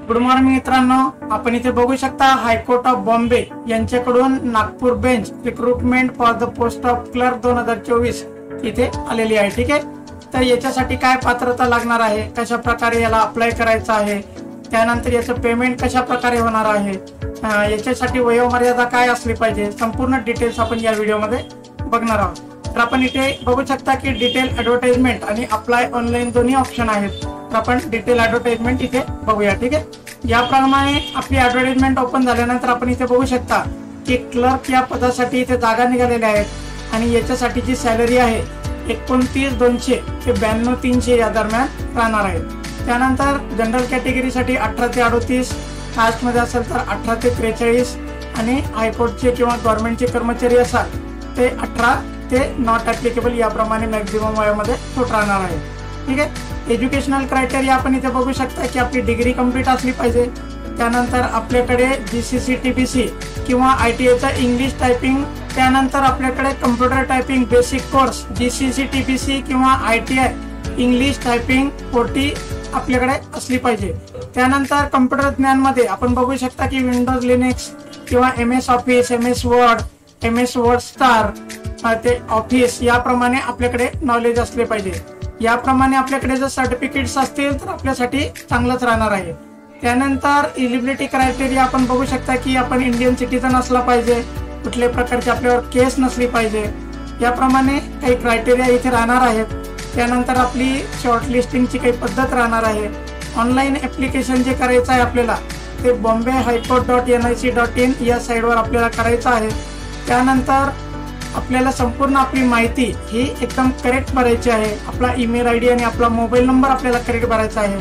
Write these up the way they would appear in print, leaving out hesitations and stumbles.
Good morning मित्रांनो, आपण इथे बघू शकता हायकोर्ट ऑफ बॉम्बे यांच्याकडून Nagpur bench recruitment for the post of clerk 2024 इथे आलेली आहे। ठीक आहे, तर याच्यासाठी काय पात्रता लागणार आहे, कशा प्रकारे याला अप्लाय करायचं आहे, त्यानंतर याचं पेमेंट कशा प्रकारे होणार आहे, याच्यासाठी वयोमर्यादा काय असली पाहिजे, संपूर्ण डिटेल्स आपण या व्हिडिओमध्ये बघणार आहोत। तर आपण इथे बघू शकता की डिटेल ॲडव्हर्टाइजमेंट आणि अप्लाय ऑनलाईन दोन्ही ऑप्शन आहेत। तर आपण डिटेल ॲडव्हर्टाइजमेंट इथे बघूया। ठीक आहे, याप्रमाणे आपली ॲडव्हर्टाइजमेंट ओपन झाल्यानंतर आपण इथे बघू शकता की क्लर्क या पदासाठी इथे जागा निघालेल्या आहेत आणि याच्यासाठी जी सॅलरी आहे 29,200 ते 92,300 या दरम्यान राहणार आहे। त्यानंतर जनरल कॅटेगरीसाठी 18 ते 38, कास्ट मध्ये असेल तर 18 ते 43 आणि हायकोर्टचे किंवा गव्हर्नमेंटचे कर्मचारी असाल ते 18 ते नॉट ॲप्लिकेबल याप्रमाणे मॅक्झिमम वयामध्ये सूट राहणार आहे। ठीक आहे, एज्युकेशनल क्रायटेरिया आपण इथे बघू शकता की आपली डिग्री कंप्लीट असली पाहिजे। त्यानंतर आपल्याकडे GCC TBC किंवा ITIचा इंग्लिश टायपिंग, त्यानंतर आपल्याकडे computer typing basic course GCC TBC किंवा ITI इंग्लिश टायपिंग 40 आपल्याकडे असली पाहिजे। त्यानंतर कम्प्युटर ज्ञान मध्ये आपण बघू शकता की विंडोज लिनक्स किंवा MS office, MS word, MS word star ते ऑफिस याप्रमाणे आपल्याकडे नॉलेज असले पाहिजे। याप्रमाणे आपल्याकडे जर सर्टिफिकेट्स असतील तर आपल्यासाठी चांगलंच राहणार आहे। त्यानंतर एलिजिबिलिटी क्रायटेरिया आपण बघू शकता की आपण इंडियन सिटीजन असला पाहिजे, कुठल्याही प्रकारची आपल्यावर केस नसली पाहिजे, याप्रमाणे काही क्रायटेरिया इथे राहणार आहेत। त्यानंतर आपली शॉर्टलिस्टिंगची काही पद्धत राहणार आहे। ऑनलाईन ऍप्लिकेशन जे करायचं आहे आपल्याला ते bombay-highcourt.nic.in या साईडवर आपल्याला करायचं आहे। त्यानंतर आपल्याला संपूर्ण आपली माहिती ही एकदम करेक्ट भरायची आहे। आपला ईमेल ID आणि आपला मोबाईल नंबर आपल्याला करेक्ट भरायचा आहे।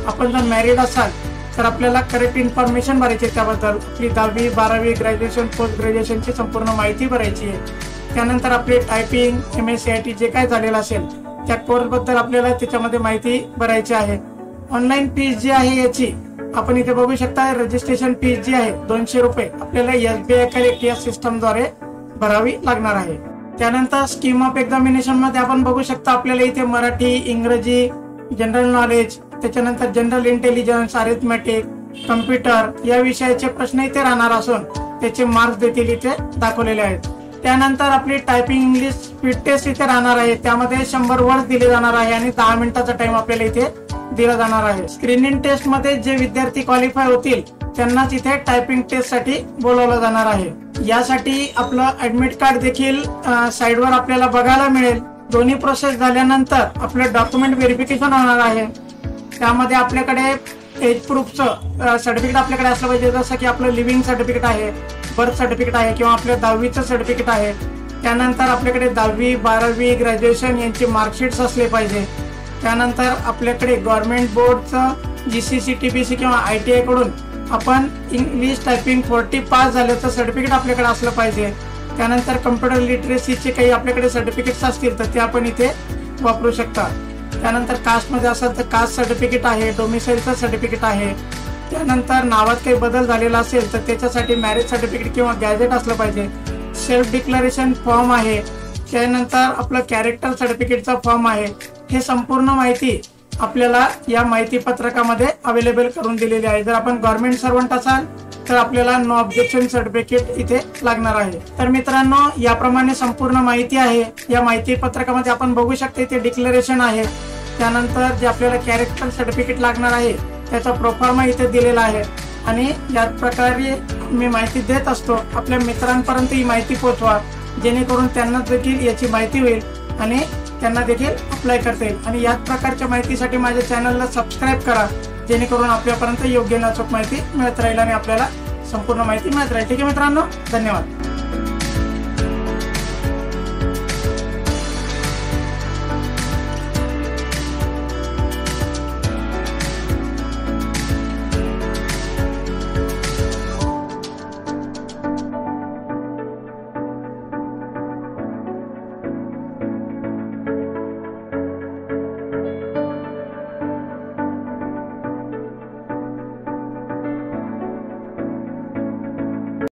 आपण जर मॅरिड असाल तर आपल्याला करेक्ट इन्फॉर्मेशन भरायची आहे, त्याबद्दल आपली 10वी 12वी ग्रॅज्युएशन पोस्ट ग्रॅज्युएशनची संपूर्ण माहिती भरायची आहे। त्यानंतर आपले टायपिंग MSc जे काय झालेलं असेल त्या कोर्सबद्दल आपल्याला त्याच्यामध्ये माहिती भरायची आहे। ऑनलाईन फीस जी आहे याची आपण इथे बघू शकता, रजिस्ट्रेशन फीस जी आहे 200 रुपये आपल्याला SBI करेक्ट या सिस्टमद्वारे भरावी लागणार आहे। त्यानंतर स्कीम ऑफ एक्झामिनेशन मध्ये आपण बघू शकता आपल्याला इथे मराठी, इंग्रजी, जनरल नॉलेज, त्याच्यानंतर जनरल इंटेलिजन्स, अरिथमेटिक, कम्प्युटर या विषयाचे प्रश्न इथे राहणार असून त्याचे मार्क्स देखील इथे दाखवलेले आहेत। त्यानंतर आपली टायपिंग इंग्लिश स्पीड टेस्ट इथे राहणार आहे, त्यामध्ये 100 वर्ड दिले जाणार आहे आणि 10 मिनिटाचा टाइम आपल्याला इथे दिला जाणार आहे। स्क्रीनिंग टेस्ट मध्ये जे विद्यार्थी क्वालिफाय होतील त्यांनाच इथे टायपिंग टेस्ट साठी बोलावलं जाणार आहे। यासाठी आपलं ऍडमिट कार्ड देखील साइडवर आपल्याला बघायला मिळेल। दोन्ही प्रोसेस झाल्यानंतर आपलं डॉक्युमेंट व्हेरिफिकेशन होणार आहे। त्यामध्ये आपल्याकडे एज प्रूफचं सर्टिफिकेट आपल्याकडे असलं पाहिजे, जसं की आपलं लिव्हिंग सर्टिफिकेट आहे, बर्थ सर्टिफिकेट आहे किंवा आपल्या 10वीचं सर्टिफिकेट आहे। त्यानंतर आपल्याकडे 10वी 12वी ग्रॅज्युएशन यांची मार्कशीट्स असले पाहिजे। त्यानंतर आपल्याकडे गव्हर्नमेंट बोर्डचं GCC TBC किंवा ITI कडून आपण इंग्लिश टायपिंग 40 पास झाल्याचं सर्टिफिकेट आपल्याकडे असलं पाहिजे। त्यानंतर कम्प्युटर लिटरेसीचे काही आपल्याकडे सर्टिफिकेट्स असतील तर ते आपण इथे वापरू शकता। त्यानंतर कास्टमध्ये असेल तर कास्ट सर्टिफिकेट आहे, डोमिसाईलचं सर्टिफिकेट आहे। त्यानंतर नावात काही बदल झालेला असेल तर त्याच्यासाठी मॅरेज सर्टिफिकेट किंवा गॅजेट असलं पाहिजे। सेल्फ डिक्लेरेशन फॉर्म आहे, त्यानंतर आपलं कॅरेक्टर सर्टिफिकेटचा फॉर्म आहे। हे संपूर्ण माहिती आपल्याला या माहिती पत्रकामध्ये अवेलेबल करून दिलेली आहे। जर आपण गव्हर्नमेंट सर्वंट असाल तर आपल्याला नो ऑब्जेक्शन सर्टिफिकेट इथे लागणार आहे। तर मित्रांनो, याप्रमाणे संपूर्ण माहिती आहे। या माहिती पत्रकामध्ये आपण बघू शकता इथे डिक्लेरेशन आहे, त्यानंतर जे आपल्याला कॅरेक्टर सर्टिफिकेट लागणार आहे त्याचा प्रोफार्मा इथे दिलेला आहे आणि या प्रकारे मी माहिती देत असतो। आपल्या मित्रांपर्यंत ही माहिती पोहोचवा, जेणेकरून त्यांना देखील याची माहिती होईल आणि त्यांना देखील अप्लाय करता येईल। आणि याच प्रकारच्या माहितीसाठी माझ्या चॅनलला सबस्क्राईब करा, जेणेकरून आपल्यापर्यंत योग्य न अचूक माहिती मिळत राहील आणि आपल्याला संपूर्ण माहिती मिळत राहील। ठीक आहे मित्रांनो, धन्यवाद।